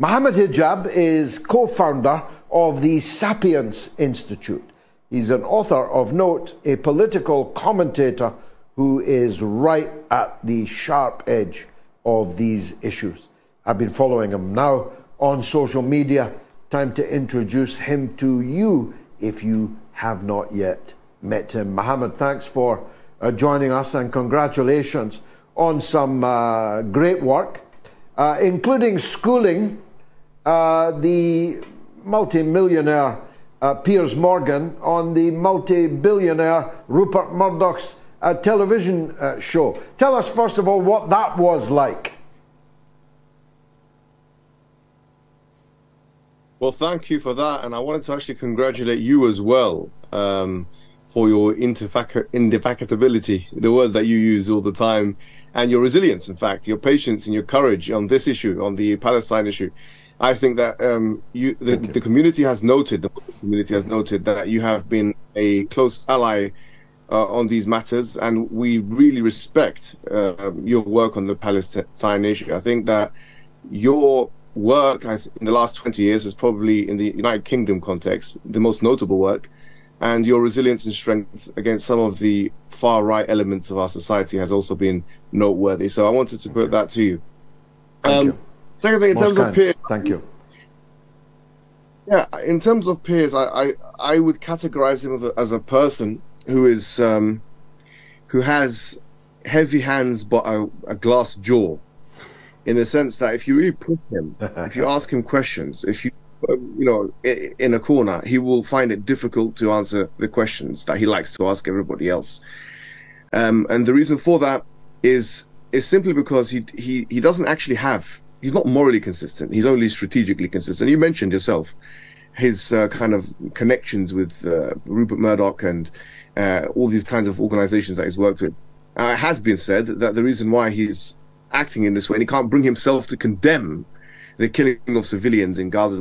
Mohammed Hijab is co-founder of the Sapience Institute. He's an author of note, a political commentator who is right at the sharp edge of these issues. I've been following him now on social media. Time to introduce him to you if you have not yet met him. Mohammed, thanks for joining us, and congratulations on some great work, including schooling the multi-millionaire Piers Morgan on the multi-billionaire Rupert Murdoch's television show. Tell us, first of all, what that was like. Well, thank you for that, and I wanted to actually congratulate you as well for your indefatigability, the word that you use all the time, and your resilience, in fact, your patience and your courage on this issue, on the Palestine issue. I think that the community has noted, that you have been a close ally on these matters, and we really respect your work on the Palestine issue. I think that your work in the last 20 years is probably, in the United Kingdom context, the most notable work, and your resilience and strength against some of the far-right elements of our society has also been noteworthy. So I wanted to put that to you. Thank you. Second thing, in terms of peers, thank you. Yeah, in terms of peers, I would categorize him as a person who is who has heavy hands but a glass jaw, in the sense that if you really push him, if you ask him questions, if you in a corner, he will find it difficult to answer the questions that he likes to ask everybody else. And the reason for that is simply because he doesn't actually have. He's not morally consistent. He's only strategically consistent. You mentioned yourself his kind of connections with Rupert Murdoch and all these kinds of organizations that he's worked with. It has been said that the reason why he's acting in this way, and he can't bring himself to condemn the killing of civilians in Gaza,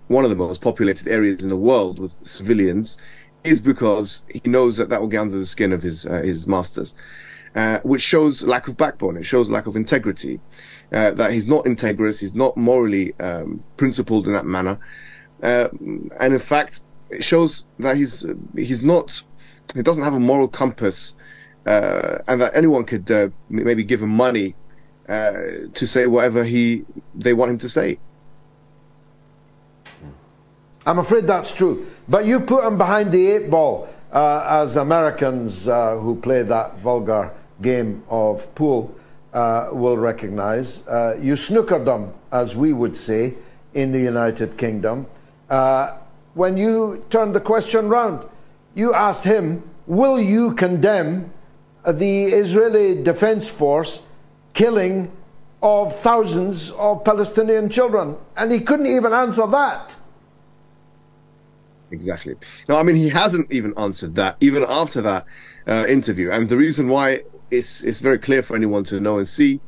one of the most populated areas in the world with civilians, is because he knows that will get under the skin of his masters. Which shows lack of backbone. It shows lack of integrity. That he's not integrous. He's not morally principled in that manner. And in fact, it shows that he doesn't have a moral compass, and that anyone could maybe give him money to say whatever they want him to say. I'm afraid that's true. But you put him behind the 8 ball, as Americans who play that vulgar game of pool will recognize. You snookered them, as we would say in the United Kingdom. When you turned the question round, you asked him, will you condemn the Israeli Defense Force killing of thousands of Palestinian children? And he couldn't even answer that. Exactly. No, I mean, he hasn't even answered that, even after that interview. And the reason why it's very clear for anyone to know and see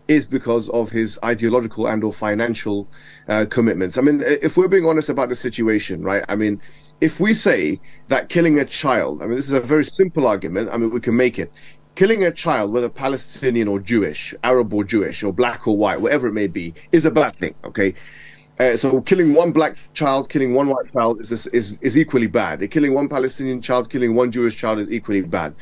is because of his ideological and or financial commitments. I mean, if we're being honest about the situation, right? I mean, if we say that killing a child, I mean, this is a very simple argument. I mean, we can make it. Killing a child, whether Palestinian or Jewish, Arab or Jewish, or black or white, whatever it may be, is a bad thing, okay? So killing one black child, killing one white child is equally bad. Killing one Palestinian child, killing one Jewish child is equally bad.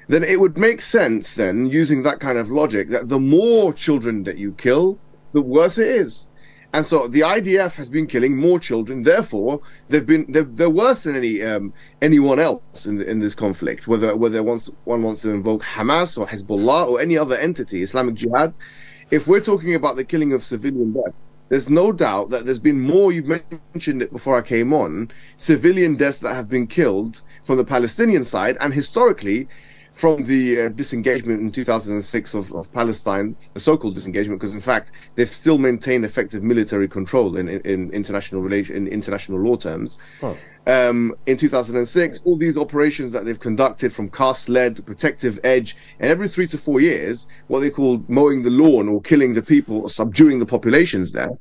Then it would make sense, then, using that kind of logic, that the more children that you kill, the worse it is. And so the IDF has been killing more children. Therefore, they're worse than anyone else in this conflict. Whether one wants to invoke Hamas or Hezbollah or any other entity, Islamic Jihad. If we're talking about the killing of civilian death, there's no doubt that there's been more. You've mentioned it before I came on. Civilian deaths that have been killed from the Palestinian side, and historically, from the disengagement in 2006 of Palestine, the so-called disengagement, because in fact they've still maintained effective military control in international law terms. Oh. In 2006, all these operations that they've conducted, from cast-led, protective edge, and every 3 to 4 years, what they call mowing the lawn or killing the people or subduing the populations there.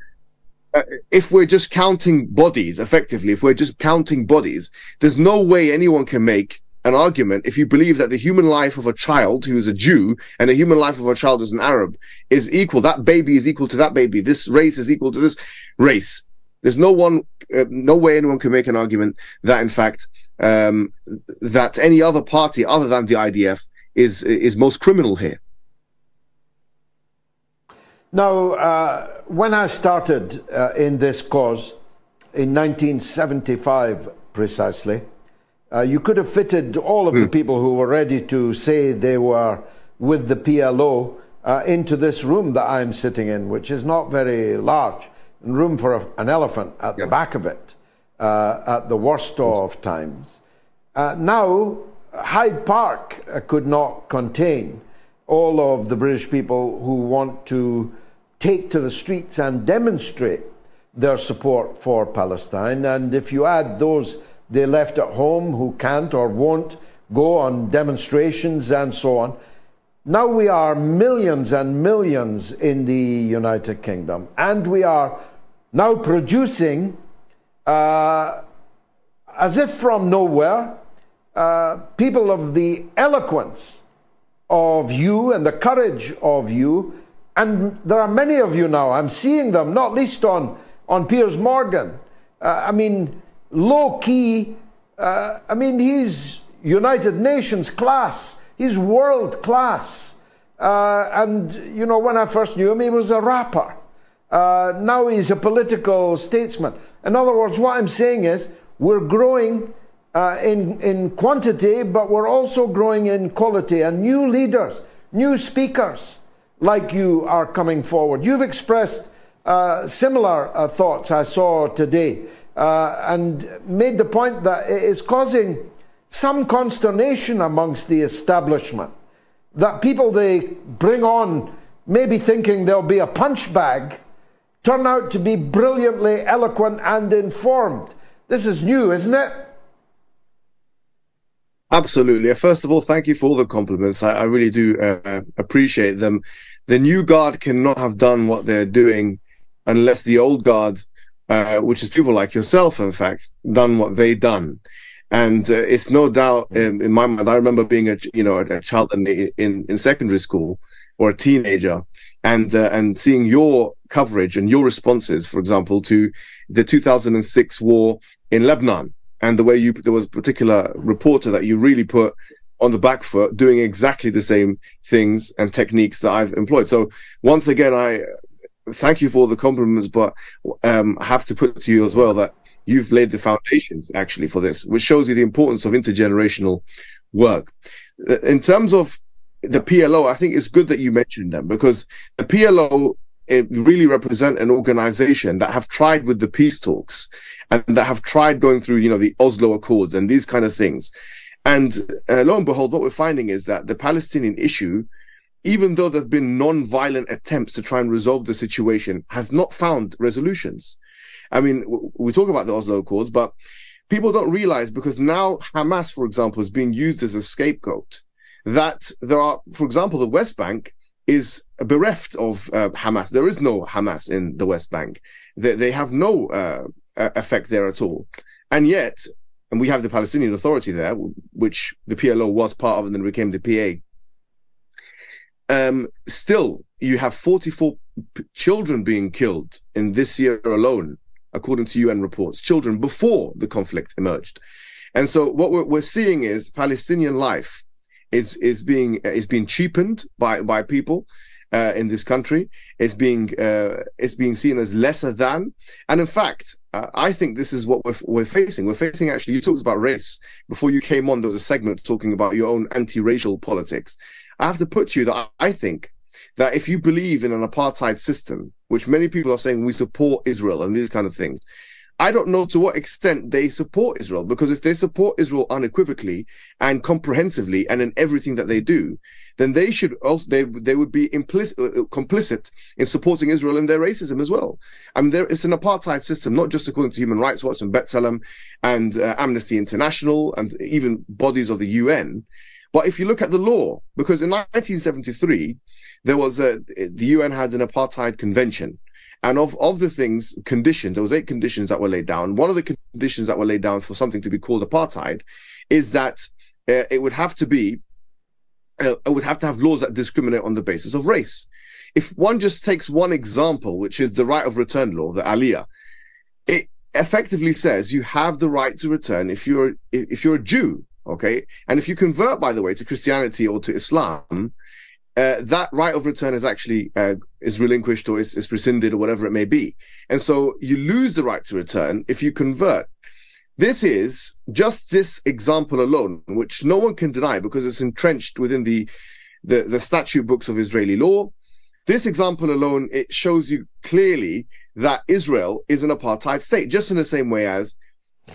If we're just counting bodies, effectively, if we're just counting bodies, there's no way anyone can make an argument if you believe that the human life of a child who is a Jew and the human life of a child who's an Arab is equal. That baby is equal to that baby. This race is equal to this race. There's no way anyone can make an argument that, in fact, that any other party other than the IDF is most criminal here. Now, when I started in this cause in 1975, precisely, you could have fitted all of the people who were ready to say they were with the PLO into this room that I'm sitting in, which is not very large, and room for an elephant at the back of it, at the worst of times. Now, Hyde Park could not contain all of the British people who want to take to the streets and demonstrate their support for Palestine. And if you add those they left at home who can't or won't go on demonstrations and so on, now we are millions and millions in the United Kingdom. And we are now producing, as if from nowhere, people of the eloquence of you and the courage of you. And there are many of you now. I'm seeing them, not least on Piers Morgan. I mean, low-key, I mean, he's United Nations class. He's world class. And, you know, when I first knew him, he was a rapper. Now he's a political statesman. In other words, what I'm saying is we're growing in quantity, but we're also growing in quality. And new leaders, new speakers like you are coming forward. You've expressed similar thoughts I saw today and made the point that it is causing some consternation amongst the establishment, that people they bring on, maybe thinking they'll be a punch bag, turn out to be brilliantly eloquent and informed. This is new, isn't it? Absolutely. First of all, thank you for all the compliments. I really do appreciate them. The new guard cannot have done what they're doing unless the old guard, which is people like yourself, in fact, done what they done. And it's no doubt in my mind. I remember being a child in secondary school or a teenager, and seeing your coverage and your responses, for example, to the 2006 war in Lebanon, and the way there was a particular reporter that you really put on the back foot, doing exactly the same things and techniques that I've employed. So once again, I thank you for all the compliments, but I have to put to you as well that you've laid the foundations actually for this, which shows you the importance of intergenerational work. In terms of the PLO, I think it's good that you mentioned them, because the PLO, it really represent an organization that have tried with the peace talks and that have tried going through, the Oslo Accords and these kind of things. And lo and behold, what we're finding is that the Palestinian issue, even though there've been non-violent attempts to try and resolve the situation, have not found resolutions. I mean, we talk about the Oslo Accords, but people don't realize, because now Hamas, for example, is being used as a scapegoat, that there are, for example, the West Bank is bereft of Hamas. There is no Hamas in the West Bank. They have no effect there at all. And yet, and we have the Palestinian Authority there, which the PLO was part of and then became the PA. Still, you have 44 children being killed in this year alone, according to UN reports, children before the conflict emerged. And so what we're seeing is Palestinian life is being cheapened by people in this country. It's being seen as lesser than, and in fact, I think this is what we're facing. We're facing, actually, you talked about race before you came on. There was a segment talking about your own anti-racial politics. I have to put to you that I think that if you believe in an apartheid system, which many people are saying we support Israel and these kind of things, I don't know to what extent they support Israel, because if they support Israel unequivocally and comprehensively and in everything that they do, then they should also they would be complicit in supporting Israel in their racism as well. I mean, it's an apartheid system, not just according to Human Rights Watch and B'Tselem and Amnesty International and even bodies of the UN. But if you look at the law, because in 1973 there was the UN had an apartheid convention. And of the conditions, there was 8 conditions that were laid down. One of the conditions that were laid down for something to be called apartheid is that it would have to be, it would have to have laws that discriminate on the basis of race. If one just takes one example, which is the right of return law, the Aliyah, it effectively says you have the right to return if you're a Jew, okay? And if you convert, by the way, to Christianity or to Islam, that right of return is actually is relinquished or is rescinded or whatever it may be. And so you lose the right to return if you convert. This is just this example alone, which no one can deny because it's entrenched within the statute books of Israeli law. This example alone, it shows you clearly that Israel is an apartheid state, just in the same way as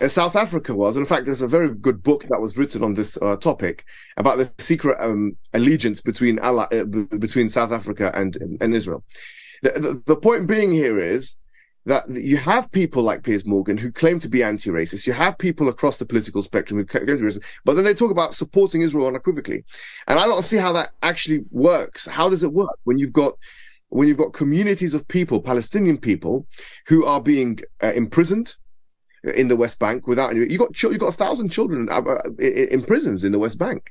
South Africa was. And in fact, there's a very good book that was written on this topic about the secret allegiance between South Africa and Israel. The point being here is that you have people like Piers Morgan who claim to be anti-racist. You have people across the political spectrum who claim to be racist, but then they talk about supporting Israel unequivocally. And I don't see how that actually works. How does it work when you've got communities of people, Palestinian people, who are being imprisoned in the West Bank without any? You got 1,000 children in prisons in the West Bank.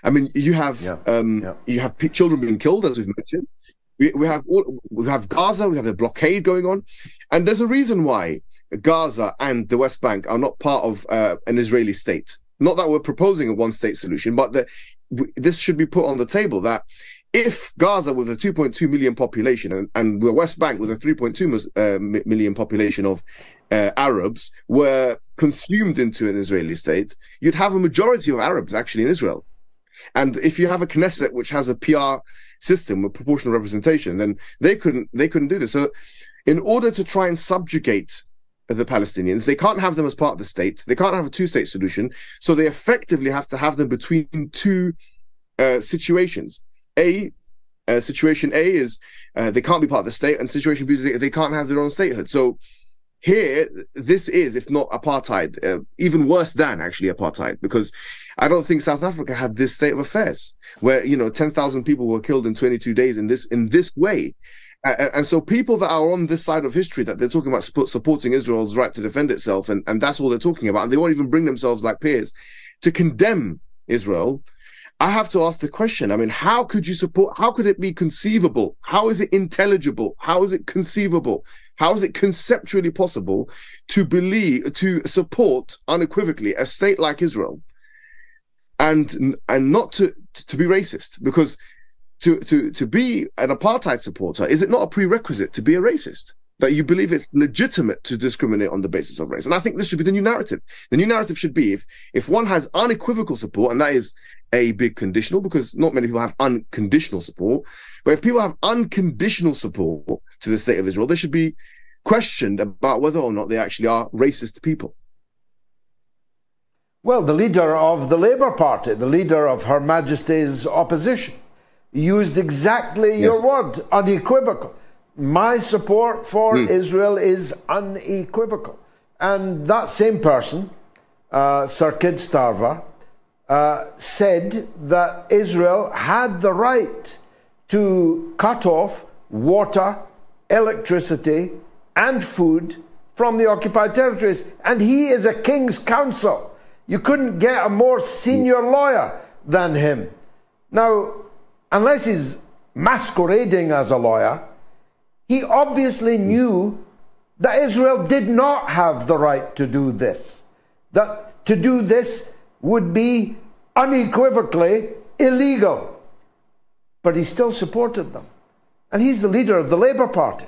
I mean, you have children being killed, as we've mentioned. We have Gaza, we have the blockade going on, and there's a reason why Gaza and the West Bank are not part of an Israeli state. Not that we're proposing a one-state solution, but this should be put on the table that if Gaza with a 2.2 million population and the West Bank with a 3.2 million population of Arabs were consumed into an Israeli state, you'd have a majority of Arabs actually in Israel. And if you have a Knesset which has a PR system with proportional representation, then they couldn't do this. So in order to try and subjugate the Palestinians, they can't have them as part of the state. They can't have a two-state solution. So they effectively have to have them between two situations. Situation A is they can't be part of the state, and situation B is they can't have their own statehood. So here, this is, if not apartheid, even worse than actually apartheid, because I don't think South Africa had this state of affairs where 10,000 people were killed in 22 days in this way. And so people that are on this side of history, that they're talking about supporting Israel's right to defend itself, and that's all they're talking about, and they won't even bring themselves like peers to condemn Israel. I have to ask the question, I mean, how could it be conceivable? How is it intelligible? How is it conceivable? How is it conceptually possible to support unequivocally a state like Israel and not to be racist? Because to be an apartheid supporter, is it not a prerequisite to be a racist? That you believe it's legitimate to discriminate on the basis of race? And I think this should be the new narrative. The new narrative should be if one has unequivocal support, and that is a big conditional, because not many people have unconditional support, but if people have unconditional support to the state of Israel, they should be questioned about whether or not they actually are racist people. Well, the leader of the Labour Party, the leader of Her Majesty's opposition, used exactly your word, unequivocal. My support for Israel is unequivocal. And that same person, Sir Keir Starmer, said that Israel had the right to cut off water, electricity, and food from the occupied territories. And he is a king's counsel. You couldn't get a more senior lawyer than him. Now, unless he's masquerading as a lawyer, he obviously knew that Israel did not have the right to do this. That to do this would be unequivocally illegal. But he still supported them. And he's the leader of the Labour Party.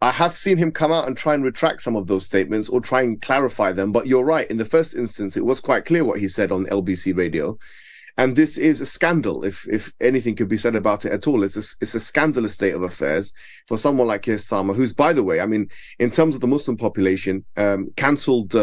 I have seen him come out and try and retract some of those statements or try and clarify them. But you're right. In the first instance, it was quite clear what he said on LBC radio. And this is a scandal, if anything could be said about it at all. It's a scandalous state of affairs for someone like Keir Starmer, who's, by the way, I mean, in terms of the Muslim population, cancelled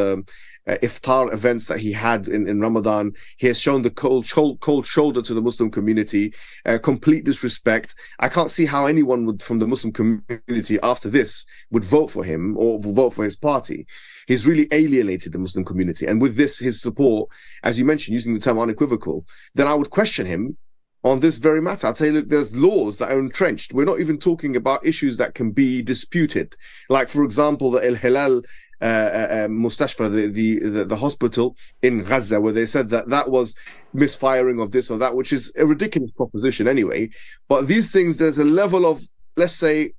iftar events that he had in Ramadan. He has shown the cold shoulder to the Muslim community, complete disrespect. I can't see how anyone from the Muslim community after this would vote for him or vote for his party. He's really alienated the Muslim community. And with this, his support, as you mentioned, using the term unequivocal, then I would question him on this very matter. I'd say, look, there's laws that are entrenched. We're not even talking about issues that can be disputed. Like, for example, the El Hilal Mustashfa, the hospital in Gaza, where they said that that was misfiring of this or that, which is a ridiculous proposition anyway. But these things, there's a level of, let's say,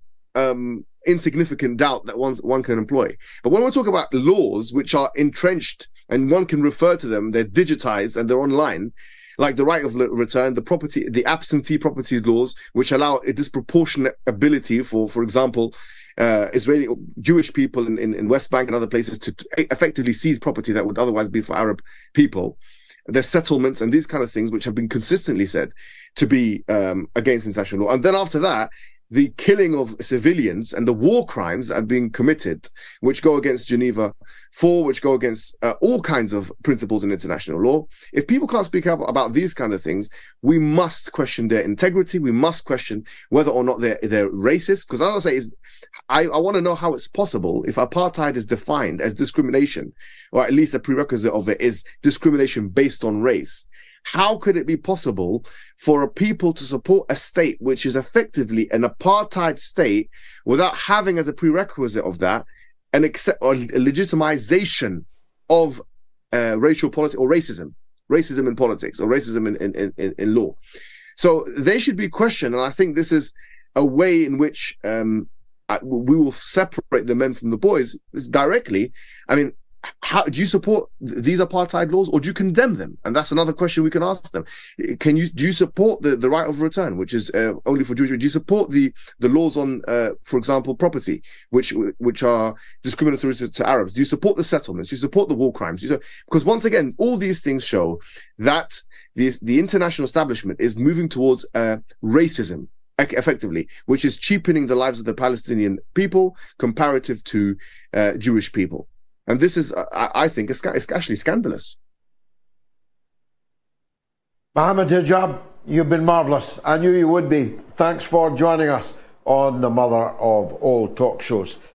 insignificant doubt that one can employ. But when we talk about laws which are entrenched and one can refer to them, they're digitized and they're online, like the right of return, the absentee property laws, which allow a disproportionate ability for example, Israeli Jewish people in West Bank and other places to effectively seize property that would otherwise be for Arab people. There's settlements and these kind of things which have been consistently said to be against international law. And then after that, the killing of civilians and the war crimes that have been committed, which go against Geneva 4, which go against all kinds of principles in international law. If people can't speak up about these kind of things, we must question their integrity. We must question whether or not they're racist. Because as I say, I want to know how it's possible if apartheid is defined as discrimination, or at least a prerequisite of it is discrimination based on race. How could it be possible for a people to support a state which is effectively an apartheid state without having as a prerequisite of that a legitimization of racial politics or racism in politics or racism in law? So they should be questioned, and I think this is a way in which we will separate the men from the boys directly. I mean, how do you support these apartheid laws, or do you condemn them? And that's another question we can ask them. Do you support the right of return, which is only for Jewish? Do you support the laws on, for example, property, which are discriminatory to Arabs? Do you support the settlements? Do you support the war crimes? Because once again, all these things show that the international establishment is moving towards racism, effectively, which is cheapening the lives of the Palestinian people comparative to Jewish people. And this is, I think, it's actually scandalous. Mohammed Hijab, you've been marvellous. I knew you would be. Thanks for joining us on the mother of all talk shows.